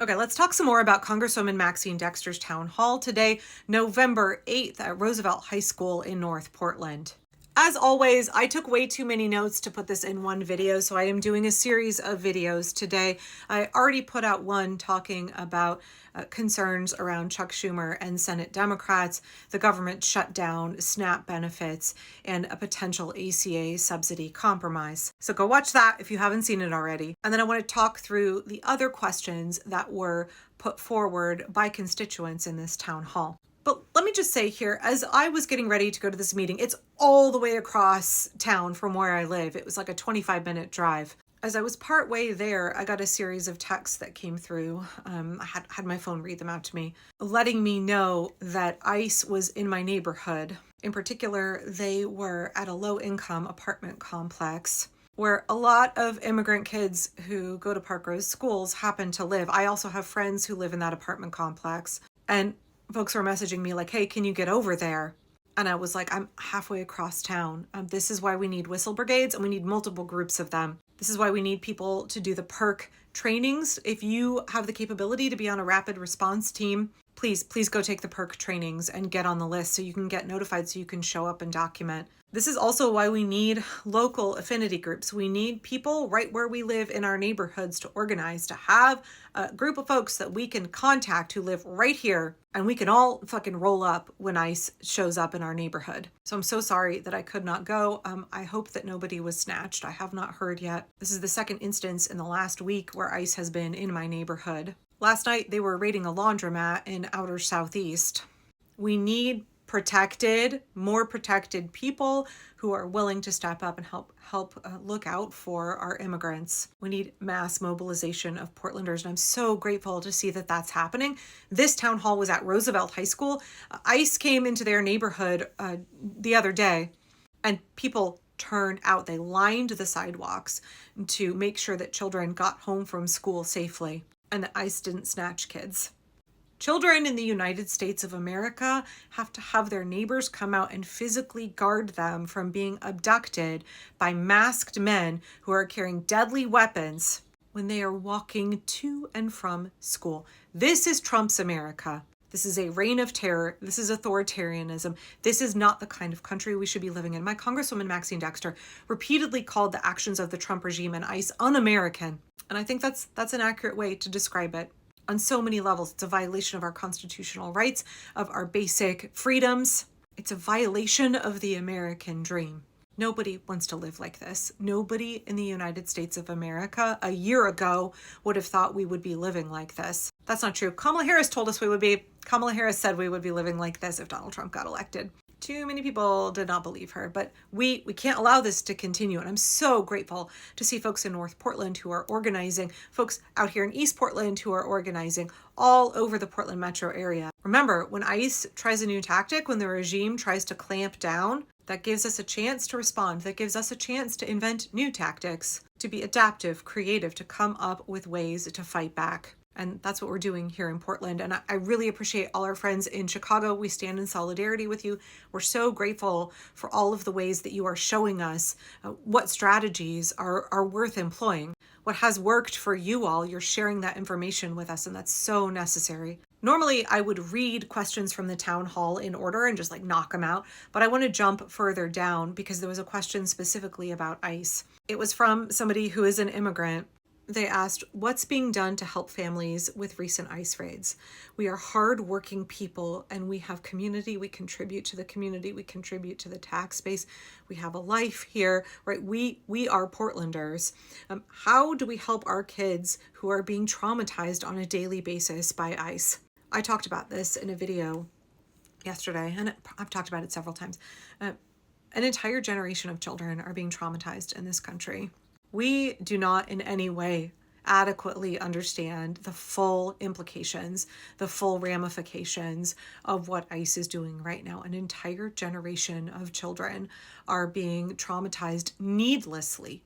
Okay, let's talk some more about Congresswoman Maxine Dexter's town hall today, November 8th at Roosevelt High School in North Portland. As always, I took way too many notes to put this in one video, so I am doing a series of videos today. I already put out one talking about concerns around Chuck Schumer and Senate Democrats, the government shutdown, SNAP benefits, and a potential ACA subsidy compromise. So go watch that if you haven't seen it already. And then I want to talk through the other questions that were put forward by constituents in this town hall. But let me just say here, as I was getting ready to go to this meeting, it's all the way across town from where I live. It was like a 25-minute drive. As I was part way there, I got a series of texts that came through. I had my phone read them out to me, letting me know that ICE was in my neighborhood. In particular, they were at a low-income apartment complex where a lot of immigrant kids who go to Park Rose schools happen to live. I also have friends who live in that apartment complex. And folks were messaging me like, hey, can you get over there? And I was like, I'm halfway across town. This is why we need whistle brigades, and we need multiple groups of them. This is why we need people to do the PERC trainings. If you have the capability to be on a rapid response team, please go take the PERC trainings and get on the list so you can get notified, so you can show up and document. This is also why we need local affinity groups. We need people right where we live in our neighborhoods to organize, to have a group of folks that we can contact who live right here, and we can all fucking roll up when ICE shows up in our neighborhood. So I'm so sorry that I could not go. I hope that nobody was snatched. I have not heard yet. This is the second instance in the last week where ICE has been in my neighborhood. Last night, they were raiding a laundromat in outer Southeast. We need more protected people who are willing to step up and help look out for our immigrants. We need mass mobilization of Portlanders, and I'm so grateful to see that that's happening. This town hall was at Roosevelt High School. ICE came into their neighborhood the other day, and people turned out. They lined the sidewalks to make sure that children got home from school safely, and that ICE didn't snatch kids. Children in the United States of America have to have their neighbors come out and physically guard them from being abducted by masked men who are carrying deadly weapons when they are walking to and from school. This is Trump's America. This is a reign of terror. This is authoritarianism. This is not the kind of country we should be living in. My Congresswoman Maxine Dexter repeatedly called the actions of the Trump regime and ICE un-American. And I think that's an accurate way to describe it. On so many levels, it's a violation of our constitutional rights, of our basic freedoms. It's a violation of the American dream. Nobody wants to live like this. Nobody in the United States of America a year ago would have thought we would be living like this. That's not true. Kamala Harris told us we would be. Kamala Harris said we would be living like this if Donald Trump got elected. Too many people did not believe her, but we can't allow this to continue. And I'm so grateful to see folks in North Portland who are organizing, folks out here in East Portland who are organizing all over the Portland metro area. Remember, when ICE tries a new tactic, when the regime tries to clamp down, that gives us a chance to respond. That gives us a chance to invent new tactics, to be adaptive, creative, to come up with ways to fight back. And that's what we're doing here in Portland. And I really appreciate all our friends in Chicago. We stand in solidarity with you. We're so grateful for all of the ways that you are showing us what strategies are worth employing. What has worked for you all, you're sharing that information with us, and that's so necessary. Normally, I would read questions from the town hall in order and just knock them out, but I want to jump further down because there was a question specifically about ICE. It was from somebody who is an immigrant. They asked, what's being done to help families with recent ICE raids? We are hardworking people and we have community. We contribute to the community. We contribute to the tax base. We have a life here, right? We are Portlanders. How do we help our kids who are being traumatized on a daily basis by ICE? I talked about this in a video yesterday, and I've talked about it several times. An entire generation of children are being traumatized in this country. We do not in any way adequately understand the full implications, the full ramifications of what ICE is doing right now. An entire generation of children are being traumatized needlessly,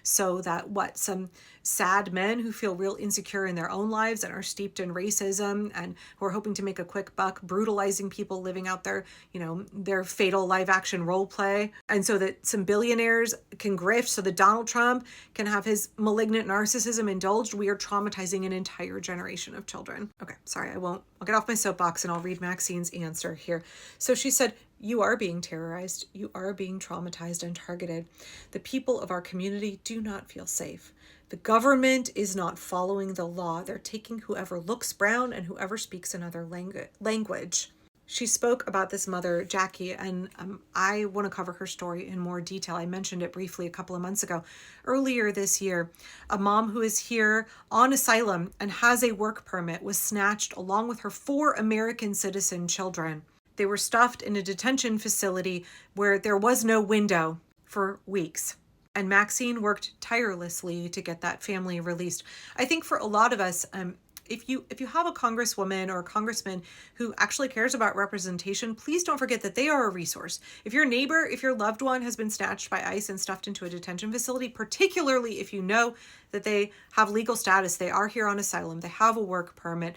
so that some sad men who feel real insecure in their own lives and are steeped in racism and who are hoping to make a quick buck, brutalizing people living out their fatal live action role play. And so that some billionaires can grift so that Donald Trump can have his malignant malignant narcissism indulged, we are traumatizing an entire generation of children. Okay, sorry, I'll get off my soapbox and I'll read Maxine's answer here. So she said, you are being terrorized. You are being traumatized and targeted. The people of our community do not feel safe. The government is not following the law. They're taking whoever looks brown and whoever speaks another language. She spoke about this mother, Jackie, and I want to cover her story in more detail. I mentioned it briefly a couple of months ago. Earlier this year, a mom who is here on asylum and has a work permit was snatched along with her 4 American citizen children. They were stuffed in a detention facility where there was no window for weeks. And Maxine worked tirelessly to get that family released. I think for a lot of us, if you have a congresswoman or a congressman who actually cares about representation, please don't forget that they are a resource. If your neighbor, if your loved one has been snatched by ICE and stuffed into a detention facility, particularly if you know that they have legal status, they are here on asylum, they have a work permit,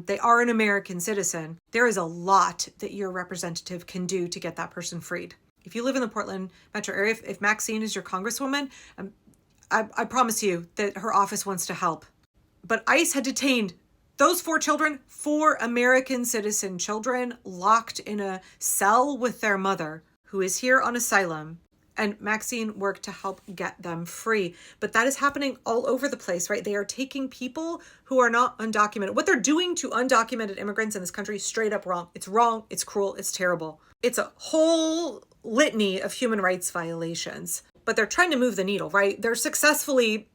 they are an American citizen, there is a lot that your representative can do to get that person freed. If you live in the Portland metro area, if Maxine is your congresswoman, I promise you that her office wants to help. But ICE had detained those 4 children, 4 American citizen children, locked in a cell with their mother, who is here on asylum. And Maxine worked to help get them free. But that is happening all over the place, right? They are taking people who are not undocumented. What they're doing to undocumented immigrants in this country is straight up wrong. It's wrong, it's cruel, it's terrible. It's a whole litany of human rights violations. But they're trying to move the needle, right? They're successfully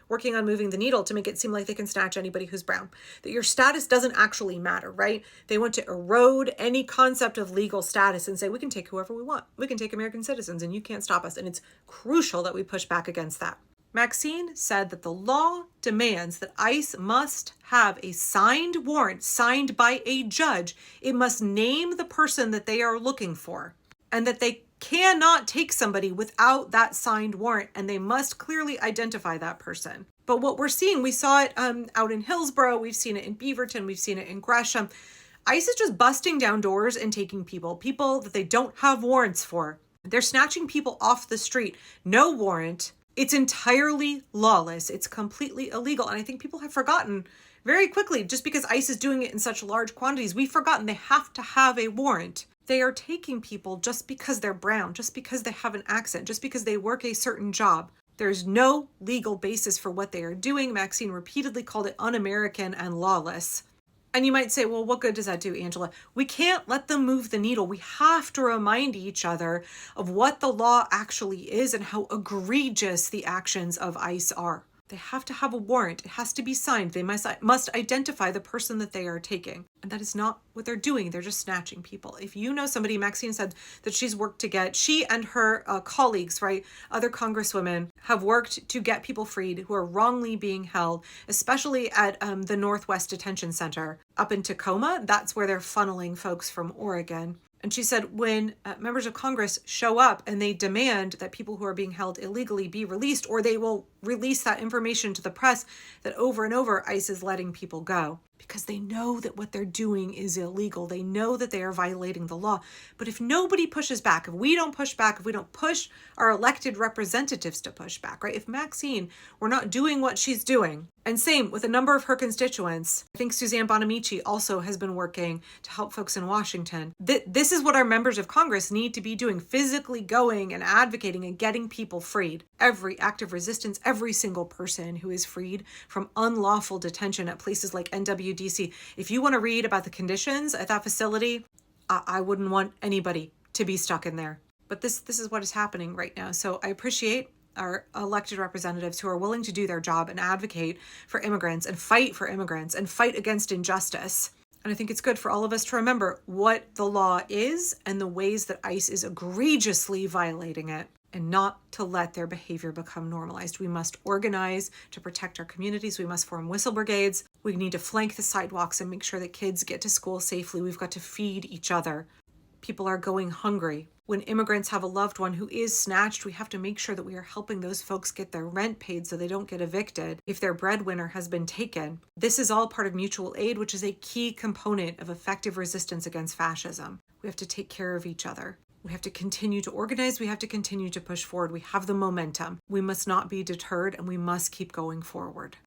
working on moving the needle to make it seem like they can snatch anybody who's brown. That your status doesn't actually matter, right? They want to erode any concept of legal status and say, we can take whoever we want. We can take American citizens and you can't stop us. And it's crucial that we push back against that. Maxine said that the law demands that ICE must have a signed warrant signed by a judge. It must name the person that they are looking for, and that they cannot take somebody without that signed warrant, and they must clearly identify that person. But what we're seeing, we saw it out in Hillsborough, we've seen it in Beaverton, we've seen it in Gresham. ICE is just busting down doors and taking people that they don't have warrants for. They're snatching people off the street, no warrant. It's entirely lawless. It's completely illegal. And I think people have forgotten very quickly, just because ICE is doing it in such large quantities, we've forgotten they have to have a warrant. They are taking people just because they're brown, just because they have an accent, just because they work a certain job. There's no legal basis for what they are doing. Maxine repeatedly called it un-American and lawless. And you might say, well, what good does that do, Angela? We can't let them move the needle. We have to remind each other of what the law actually is and how egregious the actions of ICE are. They have to have a warrant. It has to be signed. They must identify the person that they are taking. And that is not what they're doing. They're just snatching people. If you know somebody, Maxine said that she's worked to get, she and her colleagues, right, other congresswomen, have worked to get people freed who are wrongly being held, especially at the Northwest Detention Center up in Tacoma. That's where they're funneling folks from Oregon. And she said when members of Congress show up and they demand that people who are being held illegally be released, or they will release that information to the press, that over and over ICE is letting people go because they know that what they're doing is illegal. They know that they are violating the law. But if nobody pushes back, if we don't push back, if we don't push our elected representatives to push back, right? If Maxine were not doing what she's doing, and same with a number of her constituents, I think Suzanne Bonamici also has been working to help folks in Washington. This is what our members of Congress need to be doing, physically going and advocating and getting people freed. Every act of resistance, every single person who is freed from unlawful detention at places like NWDC. If you want to read about the conditions at that facility, I wouldn't want anybody to be stuck in there. But this is what is happening right now. So I appreciate our elected representatives who are willing to do their job and advocate for immigrants and fight for immigrants and fight against injustice. And I think it's good for all of us to remember what the law is and the ways that ICE is egregiously violating it, and not to let their behavior become normalized. We must organize to protect our communities. We must form whistle brigades. We need to flank the sidewalks and make sure that kids get to school safely. We've got to feed each other. People are going hungry. When immigrants have a loved one who is snatched, we have to make sure that we are helping those folks get their rent paid so they don't get evicted if their breadwinner has been taken. This is all part of mutual aid, which is a key component of effective resistance against fascism. We have to take care of each other. We have to continue to organize. We have to continue to push forward. We have the momentum. We must not be deterred, and we must keep going forward.